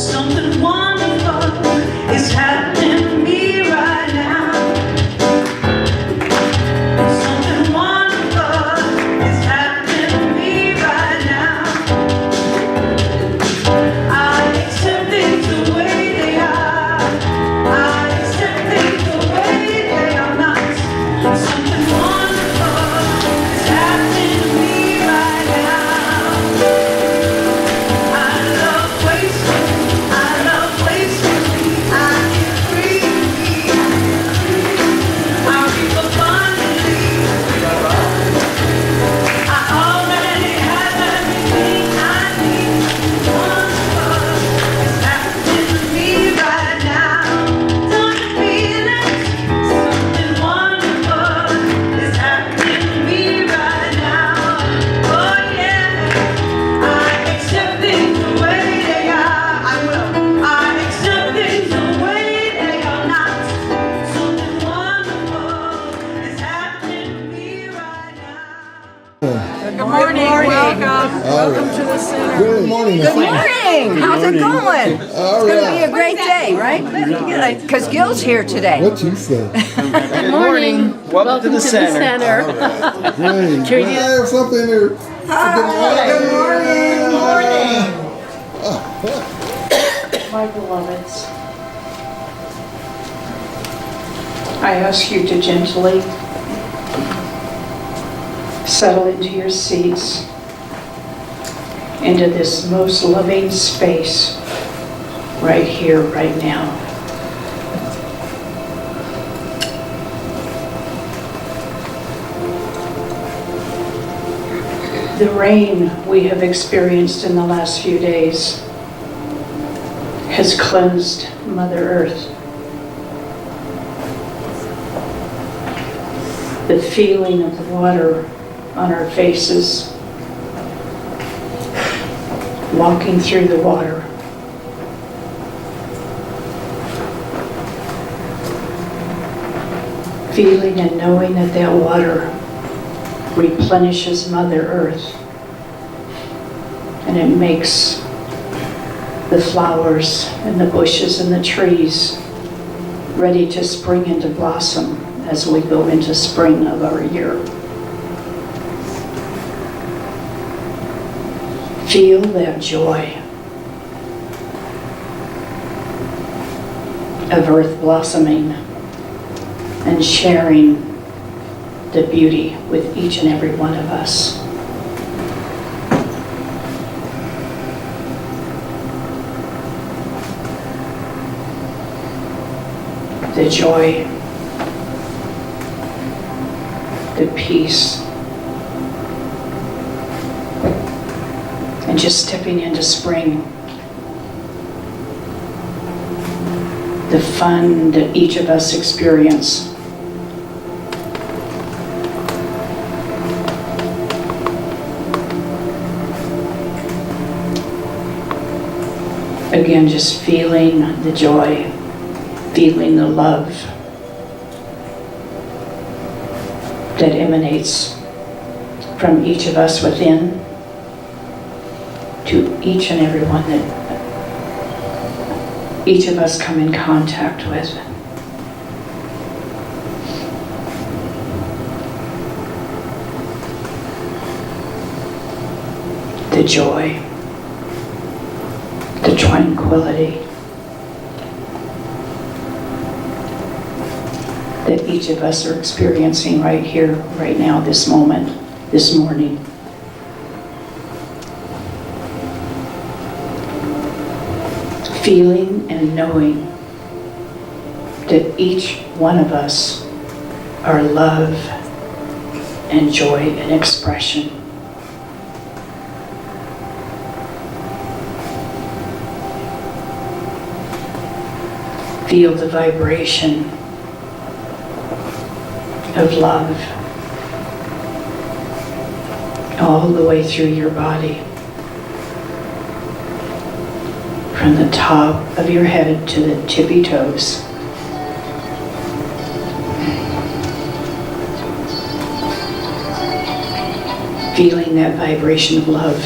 Something wonderful is happening to me right now. Something wonderful is happening to me right now. I accept things the way they are. I accept things the way they are not. Something wonderful is happening to me right now. I love wasting. I love wasting. I get free. I reap abundantly. I already have everything I need. Wonderful is happening to me right now. Don't you feel it? Something wonderful is happening to me right now. Oh yeah, I accept things the way they are. I will. I accept things the way they are not. Something wonderful is happening to me right now. Good morning. Welcome to the center. Good morning. Good morning. How's it going? It's All going to be right. a great day, right? Because Gil's here today. What you say? Good morning. Welcome to the center. Great. Can I have something here? Good morning. My beloveds, I ask you to gently settle into your seats, into this most loving space right here, right now. The rain we have experienced in the last few days has cleansed Mother Earth. The feeling of the water on our faces, walking through the water. Feeling and knowing that that water replenishes Mother Earth, and it makes the flowers and the bushes and the trees ready to spring into blossom as we go into spring of our year. Feel that joy of earth blossoming and sharing the beauty with each and every one of us. The joy, the peace, and just stepping into spring. The fun that each of us experience. Again, just feeling the joy, feeling the love that emanates from each of us within to each and every one that each of us come in contact with. The joy, the tranquility that each of us are experiencing right here, right now, this moment, this morning. Feeling and knowing that each one of us are love and joy and expression. Feel the vibration of love all the way through your body, from the top of your head to the tippy toes. Feeling that vibration of love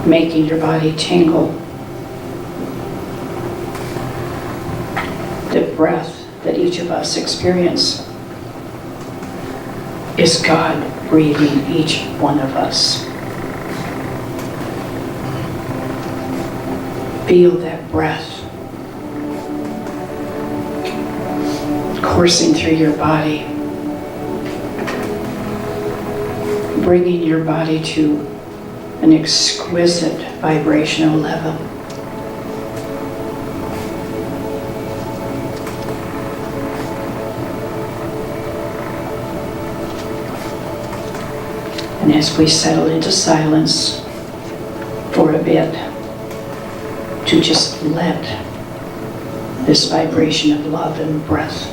making your body tingle. The breath that each of us experience is God breathing each one of us. Feel that breath coursing through your body, bringing your body to an exquisite vibrational level. And as we settle into silence for a bit, to just let this vibration of love and breath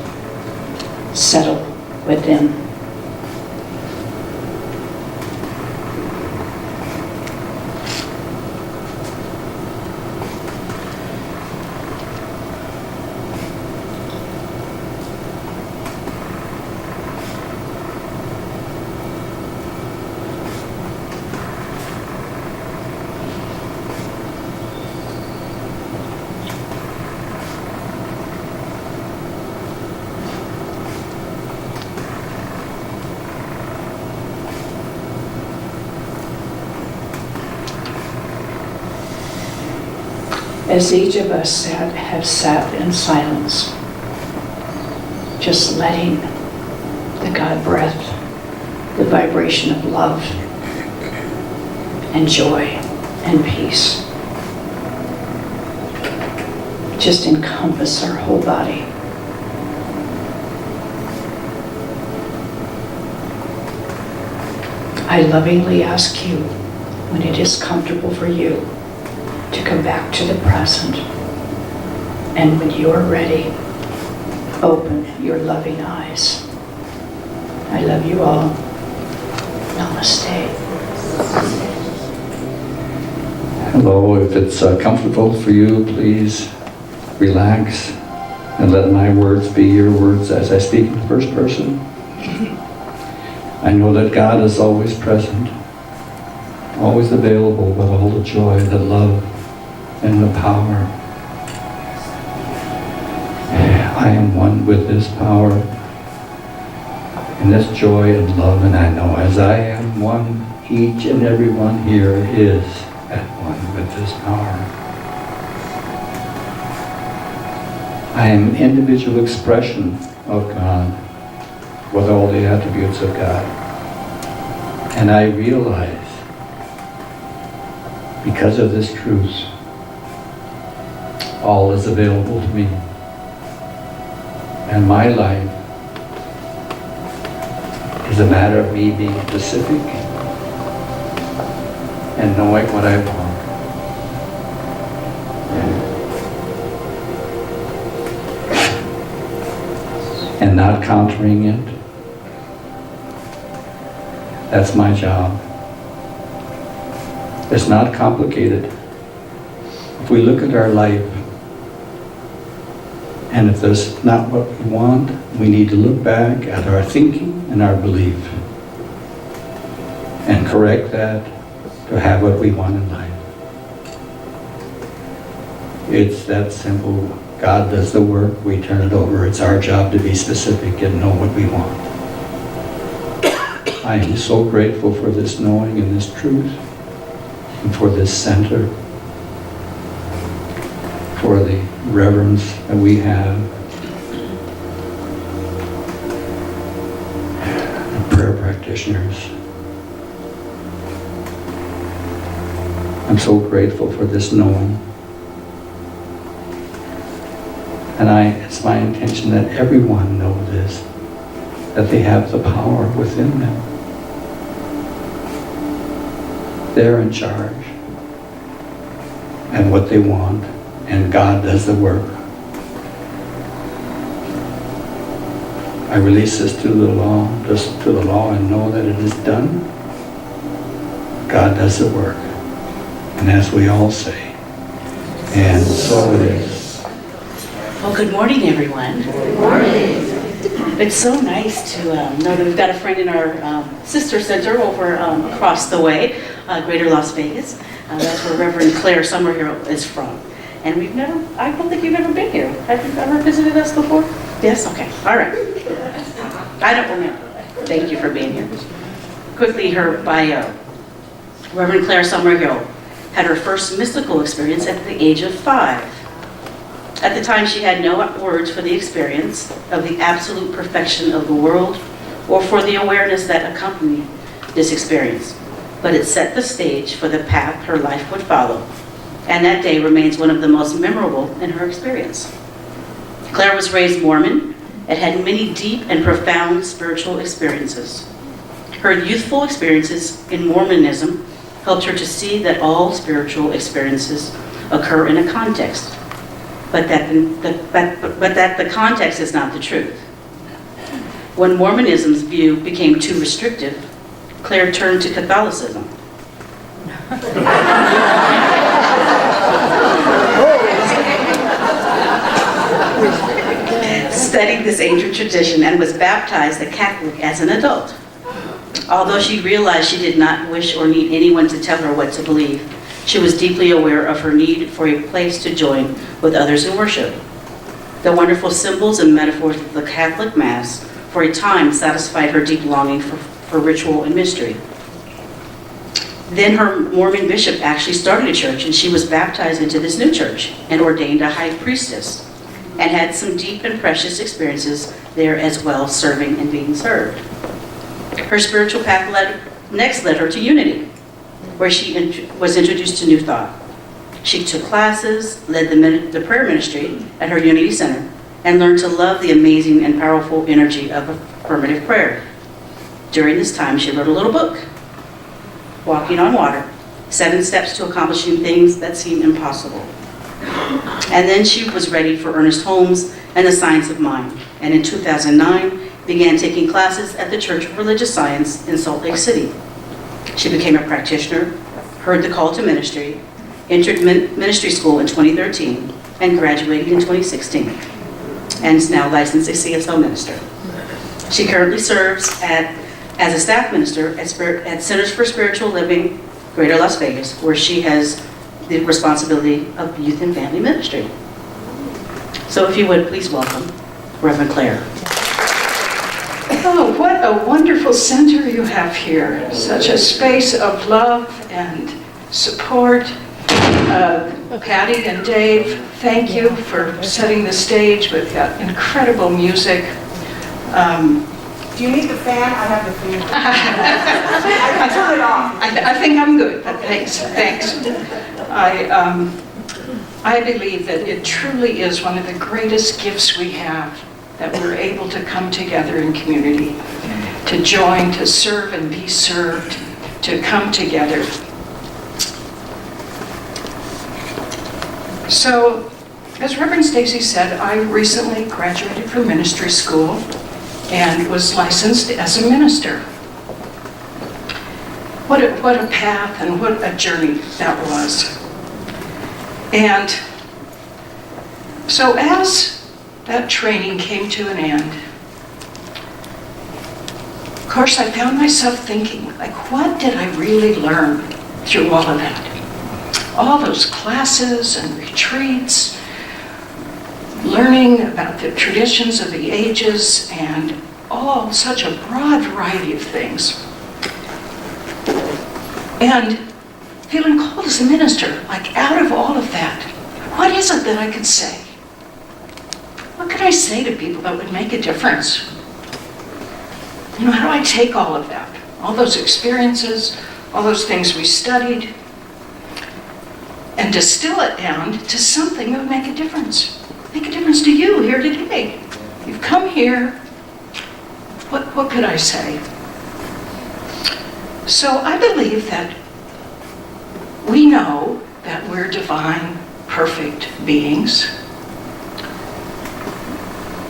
settle within. As each of us have sat in silence, just letting the God breath, the vibration of love and joy and peace, just encompass our whole body. I lovingly ask you, when it is comfortable for you, to come back to the present. And when you're ready, open your loving eyes. I love you all. Namaste. Hello, if it's comfortable for you, please relax and let my words be your words as I speak in the first person. I know that God is always present, always available with all the joy, the love, and the power. I am one with this power and this joy and love, and I know as I am one, each and every one here is at one with this power. I am an individual expression of God with all the attributes of God. And I realize, because of this truth, all is available to me. And my life is a matter of me being specific and knowing what I want. And not countering it. That's my job. It's not complicated. If we look at our life, and if there's not what we want, we need to look back at our thinking and our belief and correct that to have what we want in life. It's that simple. God does the work, we turn it over. It's our job to be specific and know what we want. I am so grateful for this knowing and this truth, and for this center, for the reverence that we have, the prayer practitioners. I'm so grateful for this knowing. And it's my intention that everyone know this, that they have the power within them. They're in charge, and what they want, and God does the work. I release this to the law, just to the law, and know that it is done. God does the work. And as we all say, and so it is. Well, good morning, everyone. Good morning. It's so nice to know that we've got a friend in our sister center over across the way, Greater Las Vegas. That's where Reverend Claire Summerhill is from. And I don't think you've ever been here. Have you ever visited us before? Yes? Okay. All right. I don't remember. Thank you for being here. Quickly, her bio. Reverend Claire Summerhill had her first mystical experience at the age of 5. At the time, she had no words for the experience of the absolute perfection of the world or for the awareness that accompanied this experience, but it set the stage for the path her life would follow, and that day remains one of the most memorable in her experience. Claire was raised Mormon and had many deep and profound spiritual experiences. Her youthful experiences in Mormonism helped her to see that all spiritual experiences occur in a context, but that the context is not the truth. When Mormonism's view became too restrictive, Claire turned to Catholicism. Studied this ancient tradition and was baptized a Catholic as an adult. Although she realized she did not wish or need anyone to tell her what to believe, she was deeply aware of her need for a place to join with others in worship. The wonderful symbols and metaphors of the Catholic Mass for a time satisfied her deep longing for ritual and mystery. Then her Mormon bishop actually started a church, and she was baptized into this new church and ordained a high priestess, and had some deep and precious experiences there as well, serving and being served. Her spiritual path next led her to Unity, where she was introduced to New Thought. She took classes, led the prayer ministry at her Unity Center, and learned to love the amazing and powerful energy of affirmative prayer. During this time, she wrote a little book, Walking on Water, 7 Steps to Accomplishing Things That Seem Impossible. And then she was ready for Ernest Holmes and the Science of Mind, and in 2009, began taking classes at the Church of Religious Science in Salt Lake City. She became a practitioner, heard the call to ministry, entered ministry school in 2013, and graduated in 2016, and is now licensed a CSO minister. She currently serves as a staff minister at Centers for Spiritual Living, Greater Las Vegas, where she has the responsibility of youth and family ministry. So if you would, please welcome Reverend Claire. Oh, what a wonderful center you have here. Such a space of love and support. Patty and Dave, thank you for setting the stage with that incredible music. Do you need the fan? I have the fan. I turn it off. I think I'm good, but thanks. I believe that it truly is one of the greatest gifts we have, that we're able to come together in community, to join, to serve and be served, to come together. So, as Reverend Stacy said, I recently graduated from ministry school and was licensed as a minister. What a path and what a journey that was. And so as that training came to an end, of course I found myself thinking, like, what did I really learn through all of that? All those classes and retreats, learning about the traditions of the ages, and all such a broad variety of things. And feeling called as a minister, like out of all of that, what is it that I could say? What could I say to people that would make a difference? You know, how do I take all of that, all those experiences, all those things we studied, and distill it down to something that would make a difference? Make a difference to you here today. You've come here. What could I say? So I believe that we know that we're divine, perfect beings.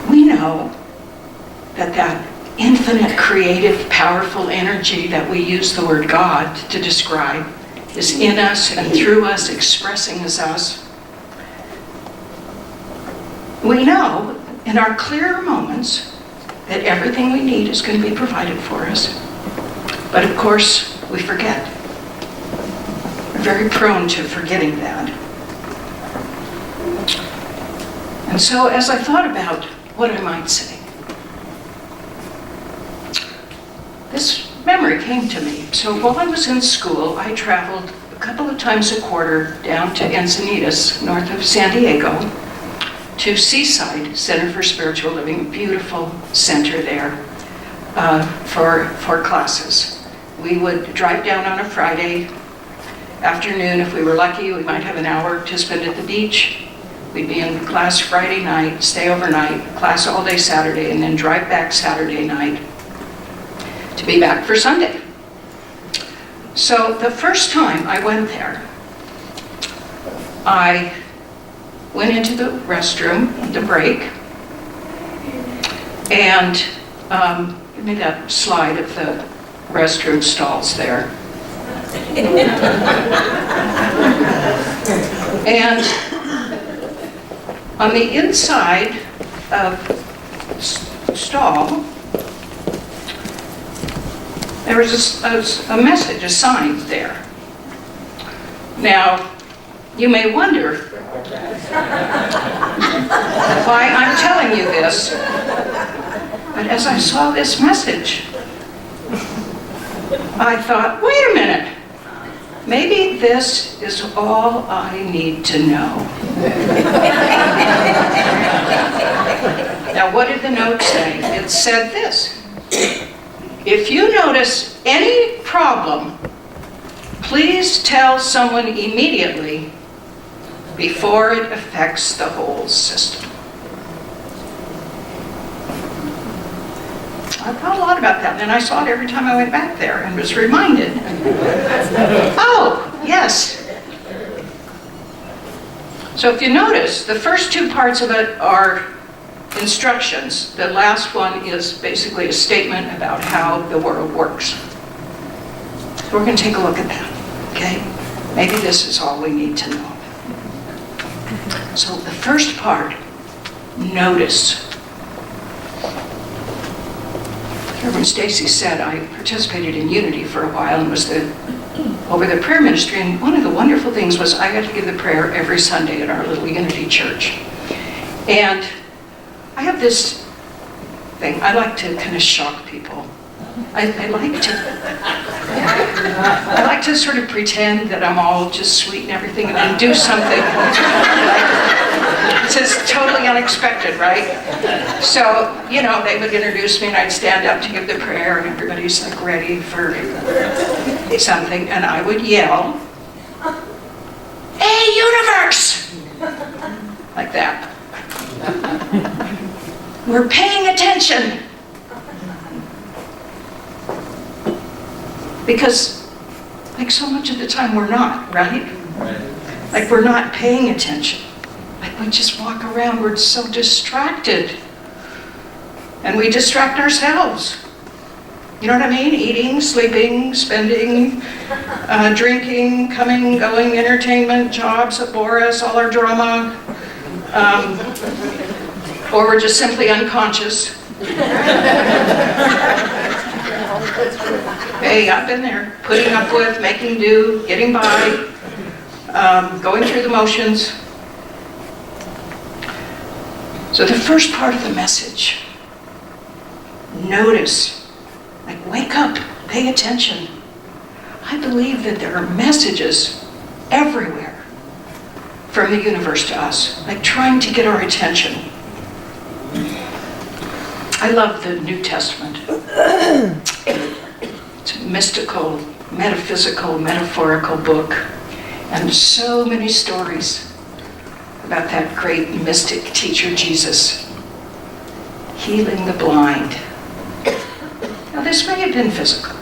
We know that that infinite, creative, powerful energy that we use the word God to describe is in us and through us, expressing as us. We know in our clearer moments that everything we need is going to be provided for us. But of course, we forget. We're very prone to forgetting that. And so as I thought about what I might say, this memory came to me. So while I was in school, I traveled a couple of times a quarter down to Encinitas, north of San Diego, to Seaside Center for Spiritual Living, a beautiful center there for classes. We would drive down on a Friday afternoon. If we were lucky, we might have an hour to spend at the beach. We'd be in class Friday night, stay overnight, class all day Saturday, and then drive back Saturday night to be back for Sunday. So the first time I went there, I went into the restroom, the break, and give me that slide of the restroom stalls there. And on the inside of stall, there was a message, a sign there. Now, you may wonder why I'm telling you this, but as I saw this message, I thought, wait a minute, maybe this is all I need to know. Now, what did the note say? It said this: if you notice any problem, please tell someone immediately before it affects the whole system. I thought a lot about that, and I saw it every time I went back there and was reminded, oh, yes. So if you notice, the first two parts of it are instructions. The last one is basically a statement about how the world works. So we're going to take a look at that, okay? Maybe this is all we need to know. So the first part, notice. Reverend Stacy said, I participated in Unity for a while and was over the prayer ministry, and one of the wonderful things was I got to give the prayer every Sunday at our little Unity church. And I have this thing, I like to kind of shock people. I like to sort of pretend that I'm all just sweet and everything, and then do something it's just totally unexpected, right? So, you know, they would introduce me and I'd stand up to give the prayer and everybody's like ready for something, and I would yell, "Hey, universe!" Like that. We're paying attention. Because, like, so much of the time we're not, right? Like, we're not paying attention. Like, we just walk around, we're so distracted. And we distract ourselves. You know what I mean? Eating, sleeping, spending, drinking, coming, going, entertainment, jobs that bore us, all our drama. Or we're just simply unconscious. Hey, I've been there. Putting up with, making do, getting by, going through the motions. So the first part of the message, notice, like wake up, pay attention. I believe that there are messages everywhere from the universe to us, like trying to get our attention. I love the New Testament. It's a mystical, metaphysical, metaphorical book, and so many stories about that great mystic teacher Jesus healing the blind. Now this may have been physical,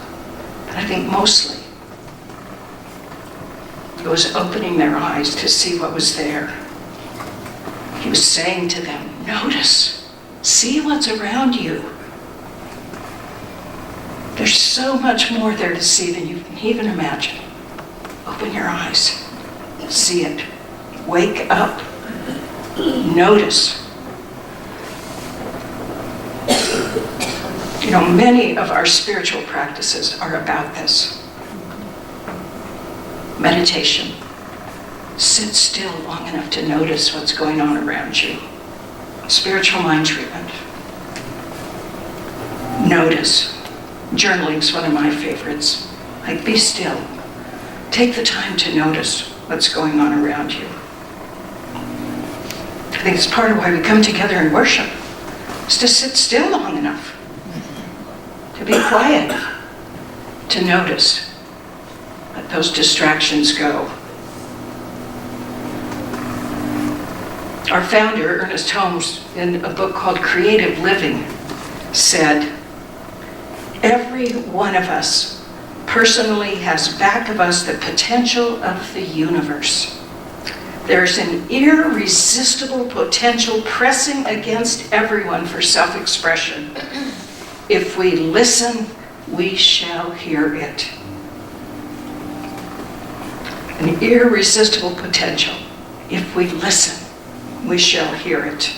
but I think mostly it was opening their eyes to see what was there. He was saying to them, notice, see what's around you. There's so much more there to see than you can even imagine. Open your eyes, see it, wake up, notice. You know, many of our spiritual practices are about this. Meditation. Sit still long enough to notice what's going on around you. Spiritual mind treatment. Notice. Journaling's one of my favorites. Like, be still. Take the time to notice what's going on around you. I think it's part of why we come together and worship, is to sit still long enough, to be quiet, to notice. Let those distractions go. Our founder, Ernest Holmes, in a book called Creative Living, said, every one of us personally has back of us the potential of the universe. There's an irresistible potential pressing against everyone for self-expression. If we listen, we shall hear it. An irresistible potential. If we listen, we shall hear it.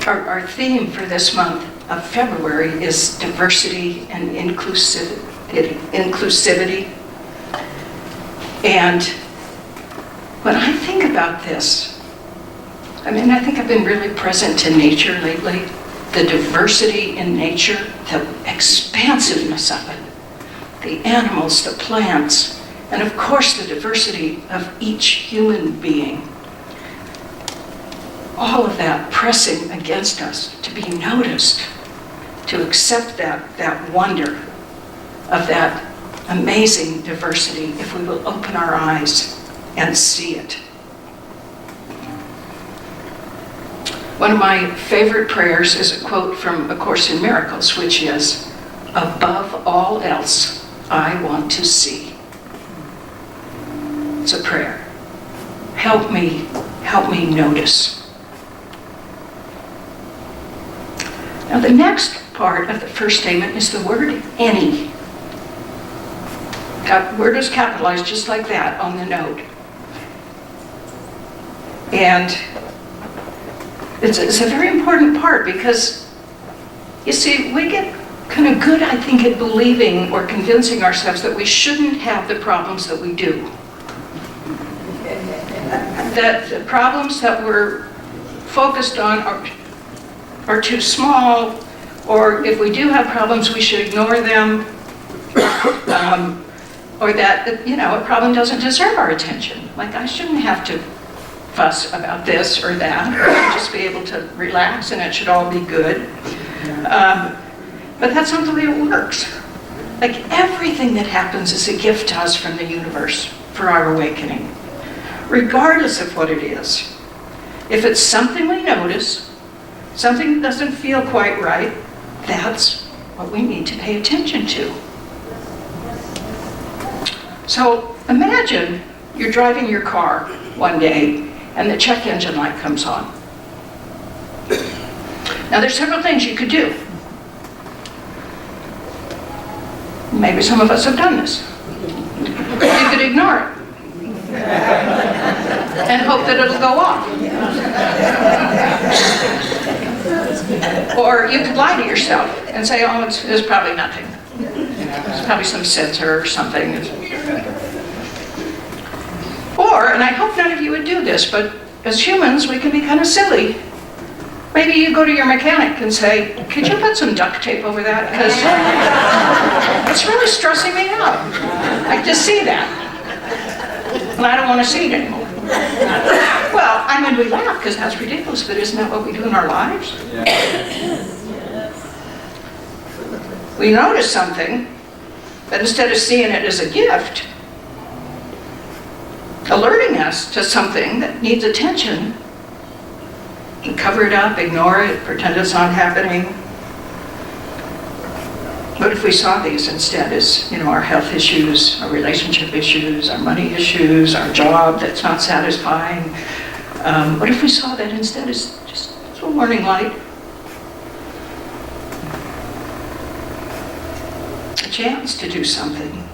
Our theme for this month of February is diversity and inclusivity. And when I think about this, I think I've been really present to nature lately. The diversity in nature, the expansiveness of it, the animals, the plants, and of course the diversity of each human being. All of that pressing against us to be noticed, to accept that wonder of that amazing diversity if we will open our eyes and see it. One of my favorite prayers is a quote from A Course in Miracles, which is, above all else, I want to see. It's a prayer. Help me notice. Now the next part of the first statement is the word any. That word is capitalized just like that on the note. And it's a very important part because, you see, we get kind of good, I think, at believing or convincing ourselves that we shouldn't have the problems that we do. That the problems that we're focused on are too small, or if we do have problems, we should ignore them, or that, a problem doesn't deserve our attention. Like, I shouldn't have to fuss about this or that, or I should just be able to relax and it should all be good. But that's not the way it works. Like, everything that happens is a gift to us from the universe for our awakening, regardless of what it is. If it's something we notice, something that doesn't feel quite right, that's what we need to pay attention to. So imagine you're driving your car one day and the check engine light comes on. Now there's several things you could do. Maybe some of us have done this. You could ignore it and hope that it'll go off. Or you could lie to yourself and say, oh, it's probably nothing. It's probably some sensor or something. Or, and I hope none of you would do this, but as humans, we can be kind of silly. Maybe you go to your mechanic and say, could you put some duct tape over that? Because it's really stressing me out. I just see that. And I don't want to see it anymore. Well, we laugh because that's ridiculous, but isn't that what we do in our lives? We notice something, but instead of seeing it as a gift, alerting us to something that needs attention, and cover it up, ignore it, pretend it's not happening. What if we saw these instead as, our health issues, our relationship issues, our money issues, our job that's not satisfying? What if we saw that instead as just a warning light? A chance to do something.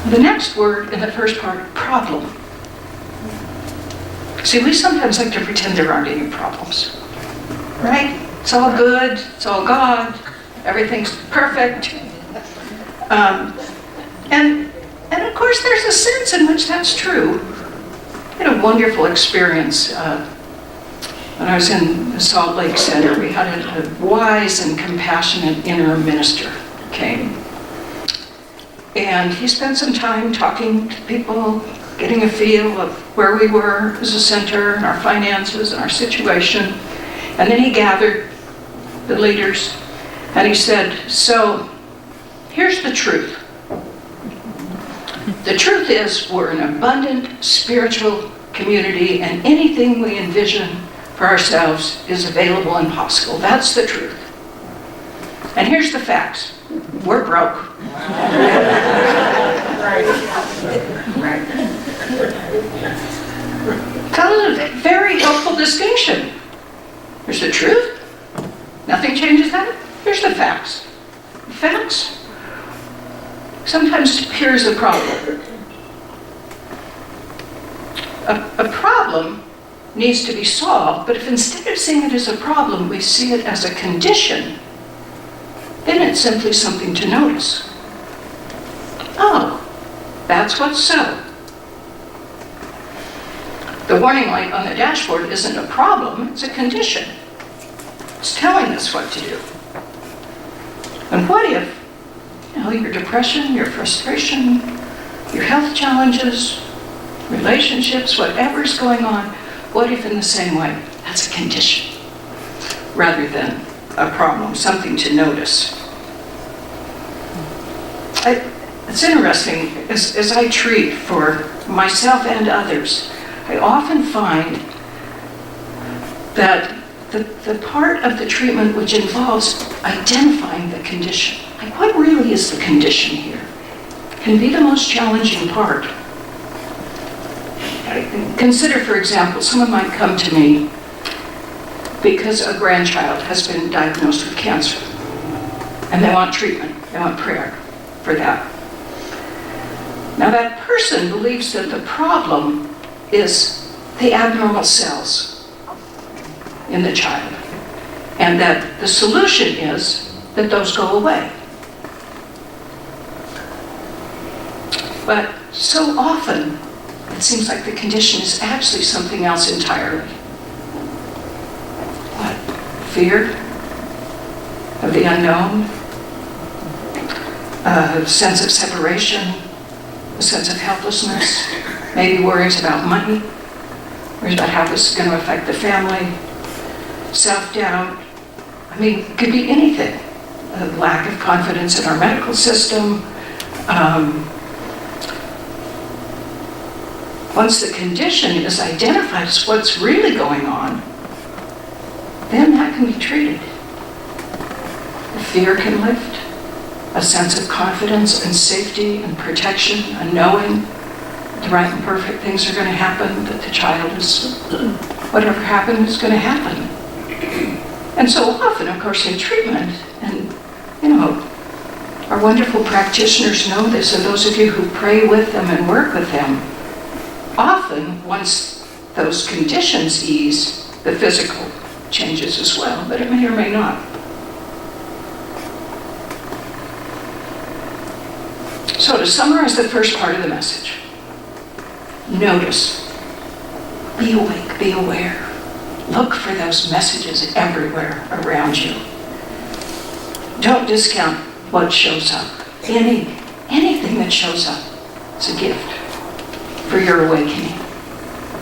The next word in the first part, problem. See, we sometimes like to pretend there aren't any problems, right? It's all good, it's all God, everything's perfect. And of course, there's a sense in which that's true. I had a wonderful experience when I was in the Salt Lake Center. We had a wise and compassionate inner minister came. And he spent some time talking to people, getting a feel of where we were as a center and our finances and our situation. And then he gathered the leaders and he said, so here's the truth. The truth is we're an abundant spiritual community and anything we envision for ourselves is available and possible. That's the truth. And here's the facts. We're broke. That was a very helpful distinction. Here's the truth. Nothing changes that. Here's the facts. Facts sometimes appear as a problem. A problem needs to be solved, but if instead of seeing it as a problem, we see it as a condition, then it's simply something to notice. Oh, that's what's so. The warning light on the dashboard isn't a problem, it's a condition. It's telling us what to do. And what if, your depression, your frustration, your health challenges, relationships, whatever's going on, what if in the same way, that's a condition rather than a problem, something to notice? It's interesting, as I treat for myself and others, I often find that the part of the treatment which involves identifying the condition, like what really is the condition here, can be the most challenging part. Consider, for example, someone might come to me because a grandchild has been diagnosed with cancer, and they want treatment, they want prayer for that. Now that person believes that the problem is the abnormal cells in the child, and that the solution is that those go away. But so often, it seems like the condition is actually something else entirely. What? Fear of the unknown, a sense of separation, a sense of helplessness, maybe worries about money, worries about how this is going to affect the family, self-doubt. I mean, it could be anything. A lack of confidence in our medical system. Once the condition is identified as what's really going on, then that can be treated. The fear can lift, a sense of confidence and safety and protection, and knowing the right and perfect things are going to happen, that the child is, whatever happened is going to happen. And so often, of course, in treatment, and our wonderful practitioners know this, and those of you who pray with them and work with them, often, once those conditions ease, the physical changes as well, but it may or may not. So to summarize the first part of the message, notice, be awake, be aware. Look for those messages everywhere around you. Don't discount what shows up. Anything that shows up is a gift for your awakening,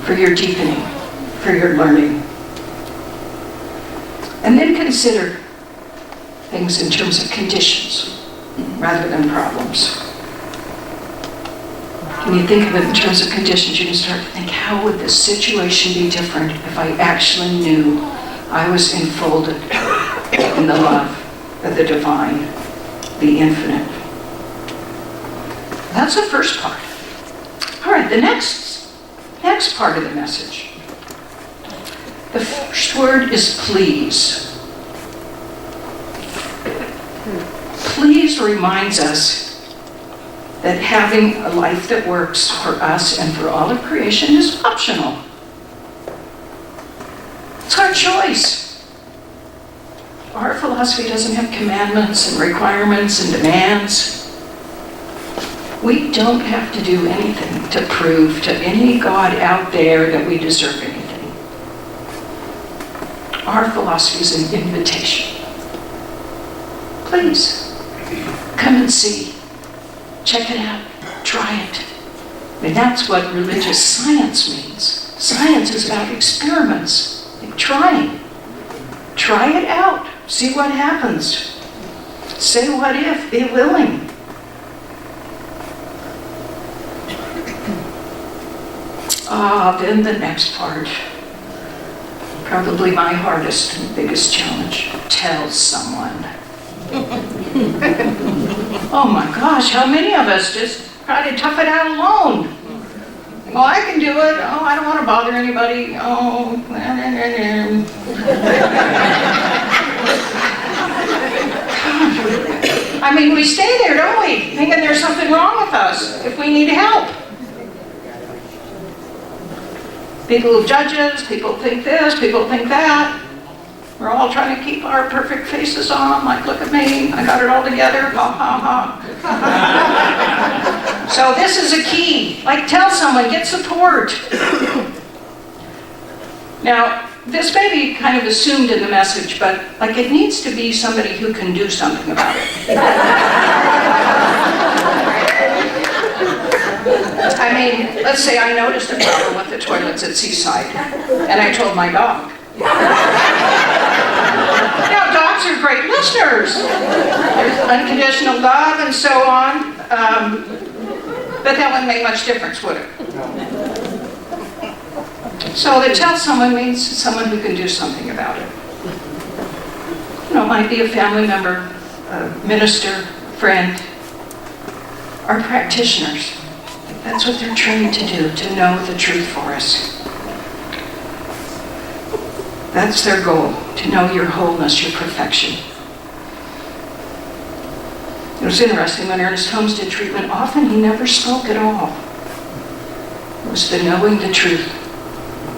for your deepening, for your learning. And then consider things in terms of conditions rather than problems. When you think of it in terms of conditions, you can start to think, how would this situation be different if I actually knew I was enfolded in the love of the divine, the infinite? That's the first part. All right, the next part of the message. The first word is please. Please reminds us that having a life that works for us and for all of creation is optional. choice. Our philosophy doesn't have commandments and requirements and demands. We don't have to do anything to prove to any God out there that we deserve anything. Our philosophy is an invitation. Please, come and see. Check it out. Try it. And that's what religious science means. Science is about experiments, like trying. Try it out. See what happens. Say what if. Be willing. Then the next part. Probably my hardest and biggest challenge. Tell someone. Oh my gosh, how many of us just try to tough it out alone? Oh, I can do it. Oh, I don't want to bother anybody. Oh, I mean, we stay there, don't we? Thinking there's something wrong with us if we need help. People judge us, people think this, people think that. We're all trying to keep our perfect faces on, like, look at me, I got it all together, ha ha ha. So this is a key. Like, tell someone, get support. Now, this may be kind of assumed in the message, but like it needs to be somebody who can do something about it. I mean, let's say I noticed a problem with the toilets at Seaside, and I told my dog. Now, dogs are great listeners. There's unconditional love and so on, but that wouldn't make much difference, would it? So to tell someone means someone who can do something about it. You know, it might be a family member, a minister, friend, or practitioners. That's what they're trained to do, to know the truth for us. That's their goal, to know your wholeness, your perfection. It was interesting, when Ernest Holmes did treatment, often he never spoke at all. It was the knowing the truth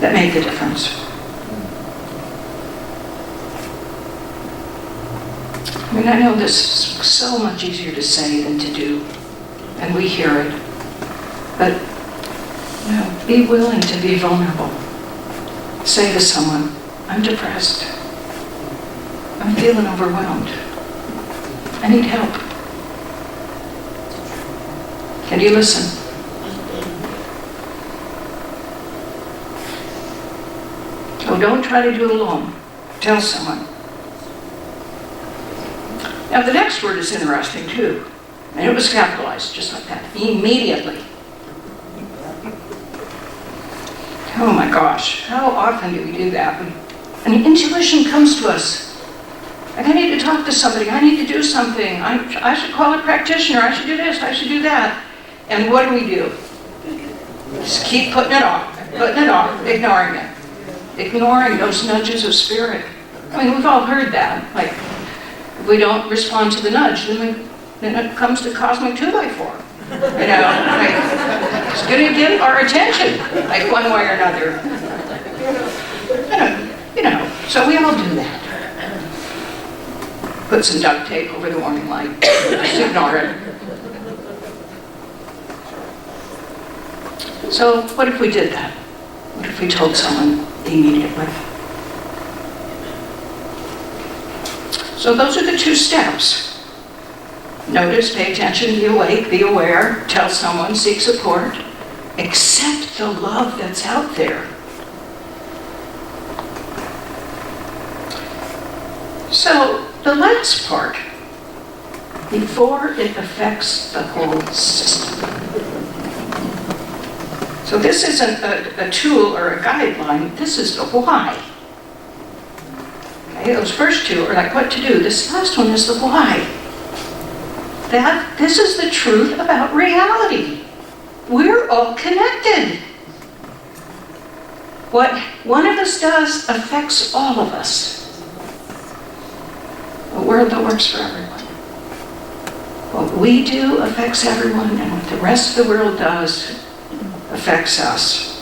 that made the difference. I mean, I know this is so much easier to say than to do, and we hear it. But, you know, be willing to be vulnerable. Say to someone, I'm depressed. I'm feeling overwhelmed. I need help. Can you listen? Oh, don't try to do it alone. Tell someone. Now, the next word is interesting, too. And it was capitalized, just like that. Immediately. Oh my gosh, how often do we do that? And intuition comes to us. Like, I need to talk to somebody, I need to do something, I should call a practitioner, I should do this, I should do that. And what do? Just keep putting it off, ignoring it. Ignoring those nudges of spirit. I mean, we've all heard that. Like, if we don't respond to the nudge, then it comes to cosmic 2x4. You know, like, it's going to get our attention, like one way or another. You know, so we all do that. Put some duct tape over the warning light, just ignore it. So what if we did that? What if we told someone immediately? So those are the 2 steps. Notice, pay attention, be awake, be aware, tell someone, seek support, accept the love that's out there. So, the last part, before it affects the whole system. So this isn't a tool or a guideline, this is the why. Okay, those first 2 are like what to do, this last one is the why. That this is the truth about reality. We're all connected. What one of us does affects all of us. A world that works for everyone. What we do affects everyone, and what the rest of the world does affects us.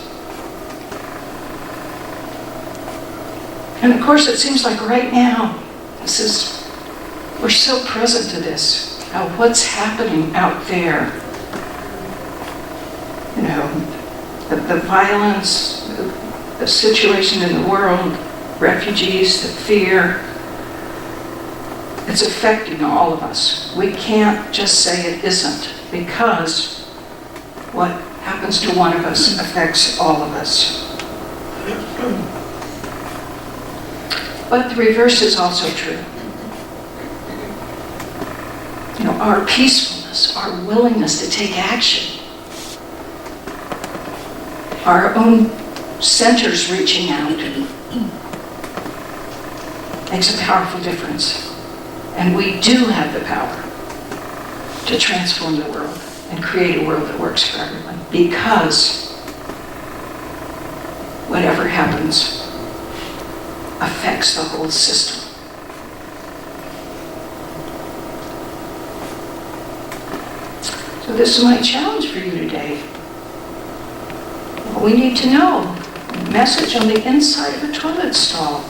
And of course, it seems like right now, we're so present to this. Now, what's happening out there? You know, the violence, the situation in the world, refugees, the fear, it's affecting all of us. We can't just say it isn't, because what happens to one of us affects all of us. But the reverse is also true. You know, our peacefulness, our willingness to take action, our own centers reaching out makes a powerful difference. And we do have the power to transform the world and create a world that works for everyone, because whatever happens affects the whole system. So this is my challenge for you today. What we need to know, a message on the inside of a toilet stall.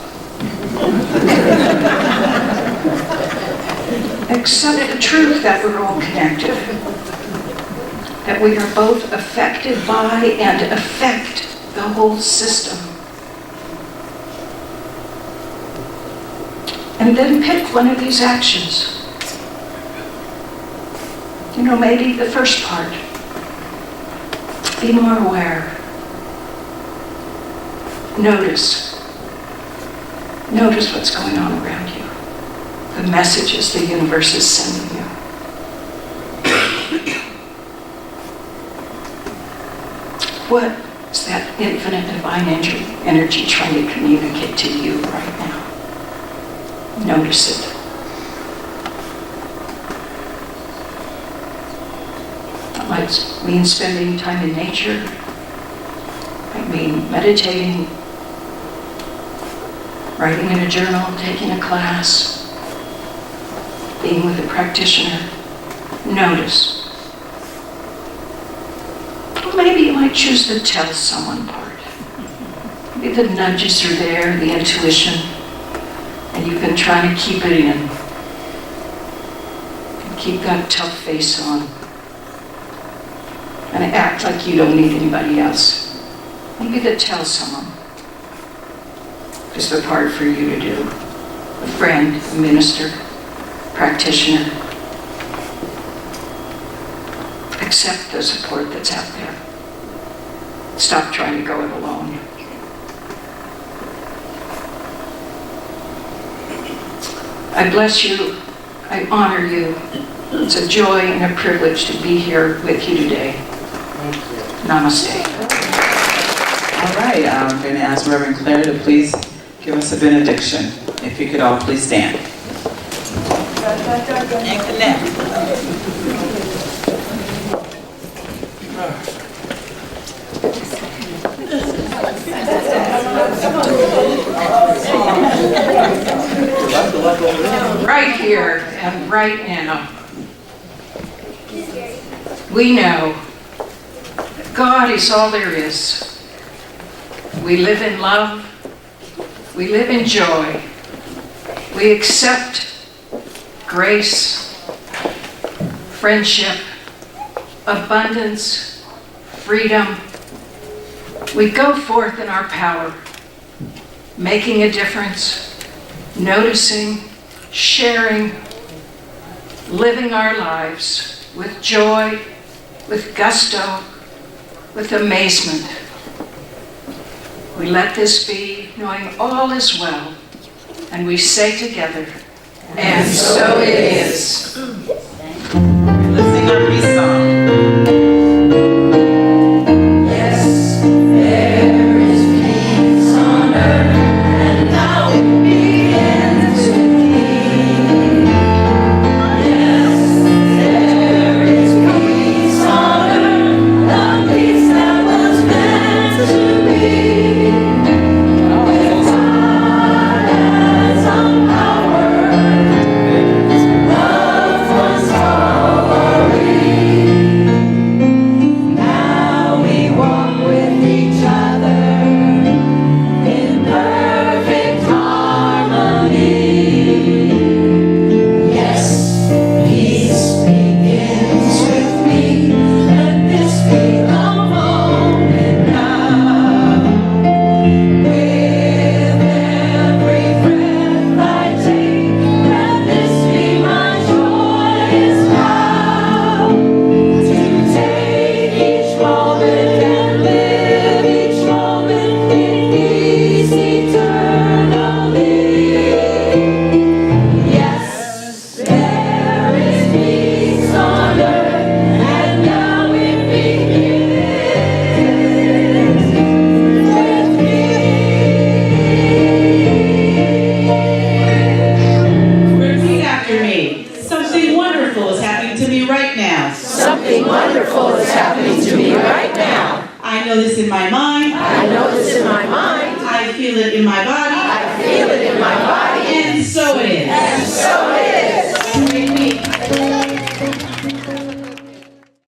Accept the truth that we're all connected, that we are both affected by and affect the whole system. And then pick one of these actions. You know, maybe the first part. Be more aware. Notice. Notice what's going on around you. The messages the universe is sending you. What is that infinite divine energy trying to communicate to you right now? Notice it. That might mean spending time in nature. Might mean meditating, writing in a journal, taking a class, being with a practitioner. Notice. Or maybe you might choose the tell someone part. Maybe the nudges are there, the intuition, and you've been trying to keep it in. And keep that tough face on. And act like you don't need anybody else. Maybe the tell someone is the part for you to do. A friend, a minister, practitioner. Accept the support that's out there. Stop trying to go it alone. I bless you. I honor you. It's a joy and a privilege to be here with you today. Namaste. All right, I'm going to ask Reverend Claire to please give us a benediction. If you could all please stand. And connect. Right here and right now, we know that God is all there is. We live in love. We live in joy. We accept grace, friendship, abundance, freedom. We go forth in our power, making a difference, noticing, sharing, living our lives with joy, with gusto, with amazement. We let this be, knowing all is well, and we say together, and so it is. Let's sing our peace song. Power, love was all. after me. Something wonderful is happening to me right now. Something wonderful is happening to me right now. I know this in my mind. I know this in my mind. I feel it in my body. I feel it in my body. And so it is. And so it is.